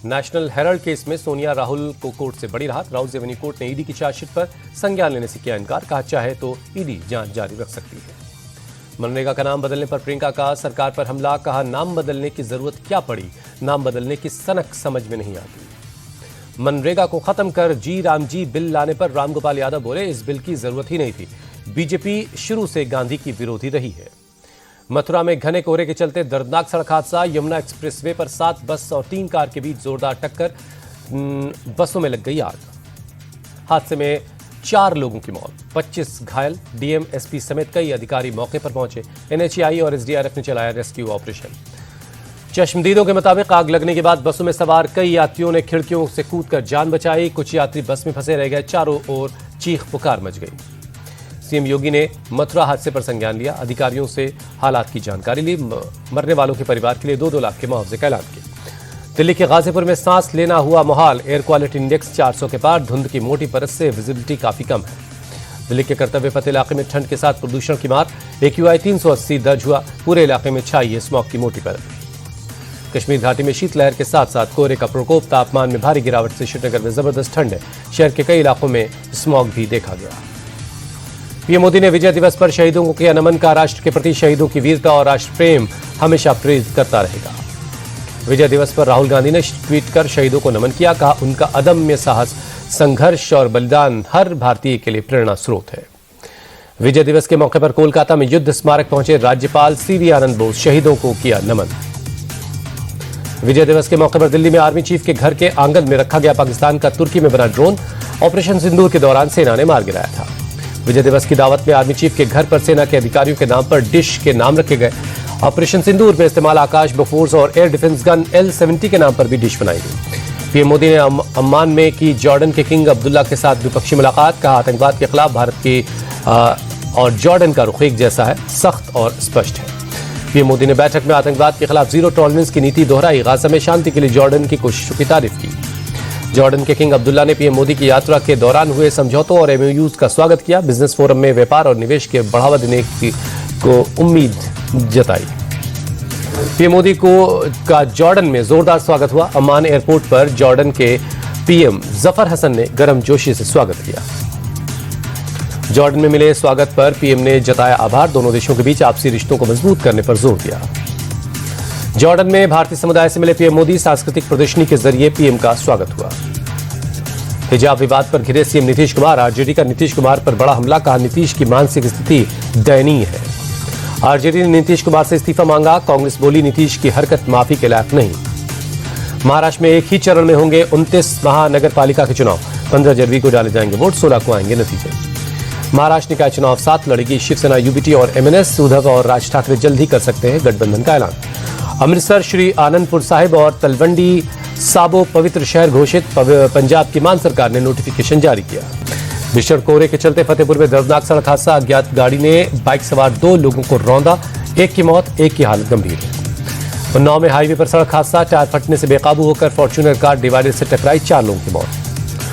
National Herald case में सोनिया राहुल को court से बड़ी राहत। राउज एवेन्यू कोर्ट ने ईडी की चार्जशीट पर संज्ञान लेने से किया इनकार। कहा चाहे तो ईडी जांच जारी रख सकती है। मनरेगा का नाम बदलने पर प्रियंका का सरकार पर हमला। कहा नाम बदलने की जरूरत क्या पड़ी, नाम बदलने की सनक समझ में नहीं आती। मनरेगा को खत्म कर जी राम जी बिल लाने पर रामगोपाल यादव बोले इस बिल की जरूरत ही नहीं थी। बीजेपी शुरू से गांधी की विरोधी रही है। मथुरा में घने कोहरे के चलते दर्दनाक सड़क हादसा। यमुना एक्सप्रेसवे पर 7 बस और 3 कार के बीच जोरदार टक्कर। बसों में लग गई आग। हादसे में 4 लोगों की मौत, 25 घायल। डीएम, एसपी समेत कई अधिकारी मौके पर पहुंचे। एनएचएआई और एसडीआरएफ ने चलाया रेस्क्यू ऑपरेशन। चश्मदीदों के मुताबिक आग लगने के बाद बसों में सवार कई यात्रियों ने खिड़कियों से कूदकर जान बचाई। कुछ यात्री बस में फंसे रह गए। चारों ओर चीख पुकार मच गई। सीएम योगी ने मथुरा हादसे पर संज्ञान लिया। अधिकारियों से हालात की जानकारी ली। मरने वालों के परिवार के लिए 2-2 लाख के मुआवजे का ऐलान किया। दिल्ली के गाजीपुर में सांस लेना हुआ मुहाल। एयर क्वालिटी इंडेक्स 400 के पार। धुंध की मोटी परत से विजिबिलिटी काफी कम है। दिल्ली के कर्तव्य पथ इलाके में ठंड के साथ प्रदूषण की मार। AQI 380 दर्ज हुआ। पूरे इलाके में छाई है स्मॉग की मोटी परत। कश्मीर घाटी में शीतलहर के साथ साथ कोहरे का प्रकोप। तापमान में भारी गिरावट से श्रीनगर में जबरदस्त ठंड है। शहर के कई इलाकों में स्मॉग भी देखा गया। पीएम मोदी ने विजय दिवस पर शहीदों को किया नमन। का राष्ट्र के प्रति शहीदों की वीरता और राष्ट्र प्रेम हमेशा प्रेरित करता रहेगा। विजय दिवस पर राहुल गांधी ने ट्वीट कर शहीदों को नमन किया। कहा उनका अदम्य साहस, संघर्ष और बलिदान हर भारतीय के लिए प्रेरणा स्रोत है। विजय दिवस के मौके पर कोलकाता में युद्ध स्मारक पहुंचे राज्यपाल सीवी आनंद बोस। शहीदों को किया नमन। विजय दिवस के मौके पर दिल्ली में आर्मी चीफ के घर के आंगन में रखा गया पाकिस्तान का तुर्की में बना ड्रोन। ऑपरेशन सिंदूर के दौरान सेना ने मार गिराया था। विजय दिवस की दावत में आर्मी चीफ के घर पर सेना के अधिकारियों के नाम पर डिश के नाम रखे गए। ऑपरेशन सिंदूर में इस्तेमाल आकाश, बोफोर्स और एयर डिफेंस गन L-70 के नाम पर भी डिश बनाई गई। पीएम मोदी ने अम्मान में की जॉर्डन के किंग अब्दुल्ला के साथ द्विपक्षीय मुलाकात। कहा आतंकवाद के खिलाफ भारत की और जॉर्डन का रुख एक जैसा है, सख्त और स्पष्ट है। पीएम मोदी ने बैठक में आतंकवाद के खिलाफ जीरो टॉलरेंस की नीति दोहराई। गाजा में शांति के लिए जॉर्डन की कोशिशों की तारीफ की। जॉर्डन के किंग अब्दुल्ला ने पीएम मोदी की यात्रा के दौरान हुए समझौतों और MOUs का स्वागत किया। बिजनेस फोरम में व्यापार और निवेश के बढ़ावा देने को उम्मीद जताई। पीएम मोदी का जॉर्डन में जोरदार स्वागत हुआ। अम्मान एयरपोर्ट पर जॉर्डन के पीएम जफर हसन ने गर्मजोशी से स्वागत किया। जॉर्डन में मिले स्वागत पर पीएम ने जताया आभार। दोनों देशों के बीच आपसी रिश्तों को मजबूत करने पर जोर दिया। जॉर्डन में भारतीय समुदाय से मिले पीएम मोदी। सांस्कृतिक प्रदर्शनी के जरिए पीएम का स्वागत हुआ। हिजाब विवाद पर घिरे सीएम नीतीश कुमार। आरजेडी का नीतीश कुमार पर बड़ा हमला। कहा नीतीश की मानसिक स्थिति दयनीय है। आरजेडी ने नीतीश कुमार से इस्तीफा मांगा। कांग्रेस बोली नीतीश की हरकत माफी के लायक नहीं। महाराष्ट्र में एक ही चरण में होंगे 29 महानगर पालिका के चुनाव। 15 जनवरी को डाले जाएंगे वोट, 16 को आएंगे नतीजे। महाराष्ट्र निकाय चुनाव 7 लड़ेगी शिवसेना, UBT और MNS। उद्धव और राज ठाकरे जल्द ही कर सकते हैं गठबंधन का ऐलान। अमृतसर, श्री आनंदपुर साहिब और तलवंडी साबो पवित्र शहर घोषित। पंजाब की मान सरकार ने नोटिफिकेशन जारी किया। भीषण कोहरे के चलते फतेहपुर में दर्दनाक सड़क हादसा। अज्ञात गाड़ी ने बाइक सवार 2 लोगों को रौंदा। एक की मौत, एक की हालत गंभीर है। उन्नाव में हाईवे पर सड़क हादसा। टायर फटने से बेकाबू होकर फॉर्च्यूनर कार डिवाइडर से टकराई। 4 लोगों की मौत।